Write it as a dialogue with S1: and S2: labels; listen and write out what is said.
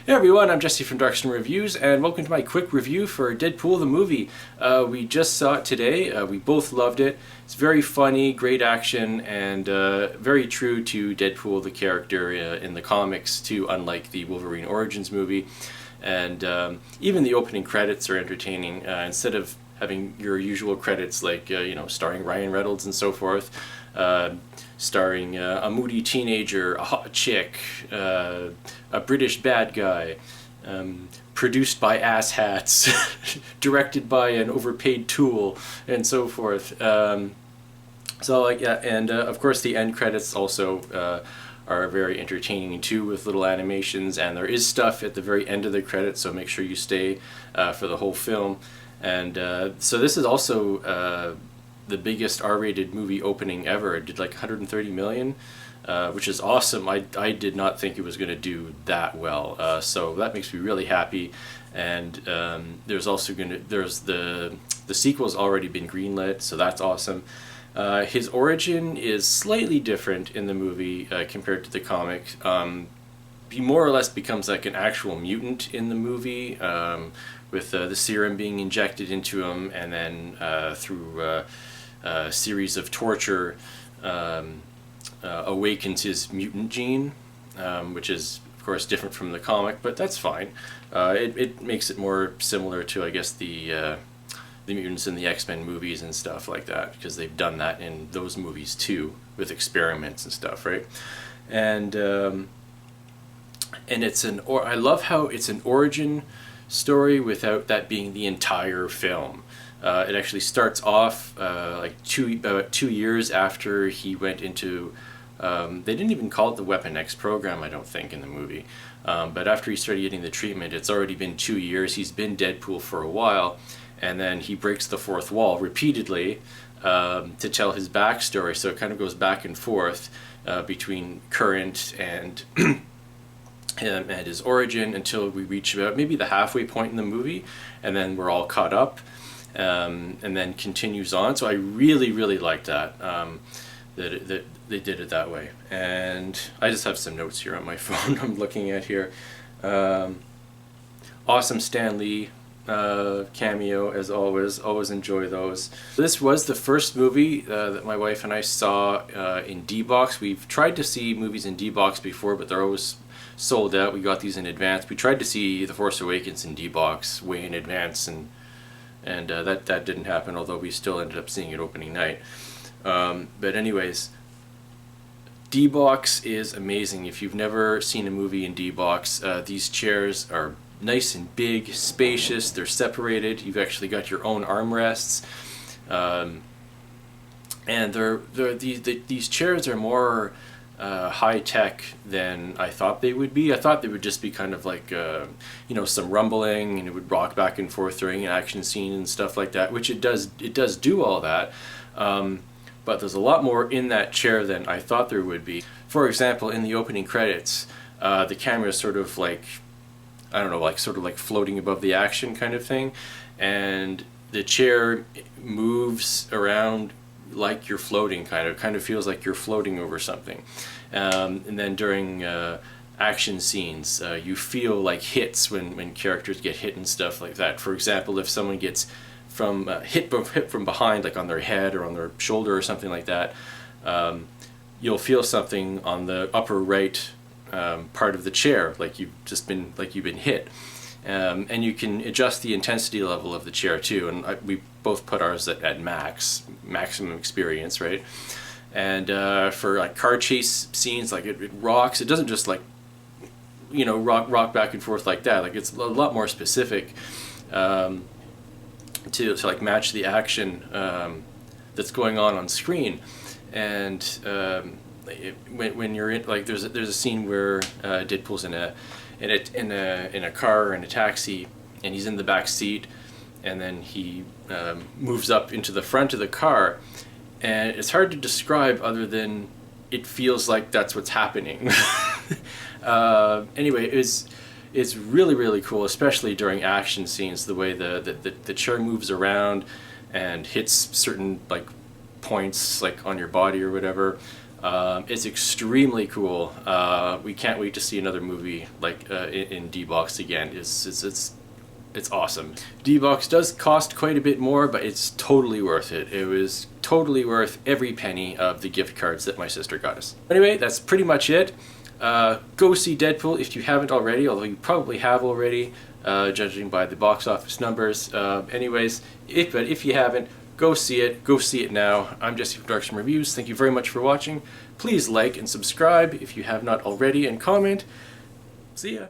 S1: Hey everyone, I'm Jesse from Darkstone Reviews, and welcome to my quick review for Deadpool the movie. We just saw it today. We both loved it. It's very funny, great action, and very true to Deadpool the character in the comics too, unlike the Wolverine Origins movie. And even the opening credits are entertaining. Instead of having your usual credits like, starring Ryan Reynolds and so forth, starring a moody teenager, a hot chick, a British bad guy, produced by asshats, directed by an overpaid tool, and so forth. Of course the end credits also are very entertaining too, with little animations, and there is stuff at the very end of the credits, so make sure you stay for the whole film. And so this is also the biggest R-rated movie opening ever. It did like 130 million, which is awesome. I did not think it was going to do that well, so that makes me really happy. And there's the sequel's already been greenlit, so that's awesome. His origin is slightly different in the movie compared to the comic. He more or less becomes like an actual mutant in the movie, with the serum being injected into him, and then through a series of torture awakens his mutant gene, which is of course different from the comic, but that's fine. It makes it more similar to, I guess, the mutants in the X-Men movies and stuff like that, because they've done that in those movies too, with experiments and stuff, right? And I love how it's an origin story without that being the entire film. It actually starts off about 2 years after he went into, they didn't even call it the Weapon X program, I don't think, in the movie. But after he started getting the treatment, it's already been 2 years. He's been Deadpool for a while, and then he breaks the fourth wall repeatedly to tell his backstory. So it kind of goes back and forth between current and and his origin, until we reach about maybe the halfway point in the movie, and then we're all caught up, and then continues on. So I really like that, that they did it that way. And I just have some notes here on my phone I'm looking at here. Awesome Stan Lee cameo, as always enjoy those. This was the first movie that my wife and I saw in dbox. We've tried to see movies in dbox before, but they're always sold out. We got these in advance. We tried to see The Force Awakens in dbox way in advance, and that didn't happen, although we still ended up seeing it opening night. But anyways, dbox is amazing. If you've never seen a movie in dbox, these chairs are nice and big, spacious. They're separated. You've actually got your own armrests, and these chairs are more high-tech than I thought they would be. I thought they would just be kind of like some rumbling, and it would rock back and forth during an action scene and stuff like that, which it does do all that, but there's a lot more in that chair than I thought there would be. For example, in the opening credits, the camera is sort of like, I don't know, like sort of like floating above the action kind of thing, and the chair moves around like you're floating, kind of feels like you're floating over something. And then during action scenes, you feel like hits when characters get hit and stuff like that. For example, if someone gets hit from behind, like on their head or on their shoulder or something like that, you'll feel something on the upper right part of the chair, like you've been hit. And you can adjust the intensity level of the chair too, and we both put ours at maximum experience, right? And for like car chase scenes, like it rocks. It doesn't just like rock back and forth like that. Like it's a lot more specific to like match the action that's going on screen. And when you're in, like there's a scene where Deadpool's in a car or in a taxi, and he's in the back seat, and then he moves up into the front of the car, and it's hard to describe other than it feels like that's what's happening. Anyway, it's really cool, especially during action scenes, the way the chair moves around and hits certain like points like on your body or whatever. It's extremely cool. We can't wait to see another movie like in dbox again. It's awesome. dbox does cost quite a bit more, but it's totally worth it. It was totally worth every penny of the gift cards that my sister got us. Anyway, that's pretty much it. Go see Deadpool if you haven't already, although you probably have already, judging by the box office numbers. Anyways, but if you haven't, go see it. Go see it now. I'm Jesse from Darkstream Reviews. Thank you very much for watching. Please like and subscribe if you have not already, and comment. See ya.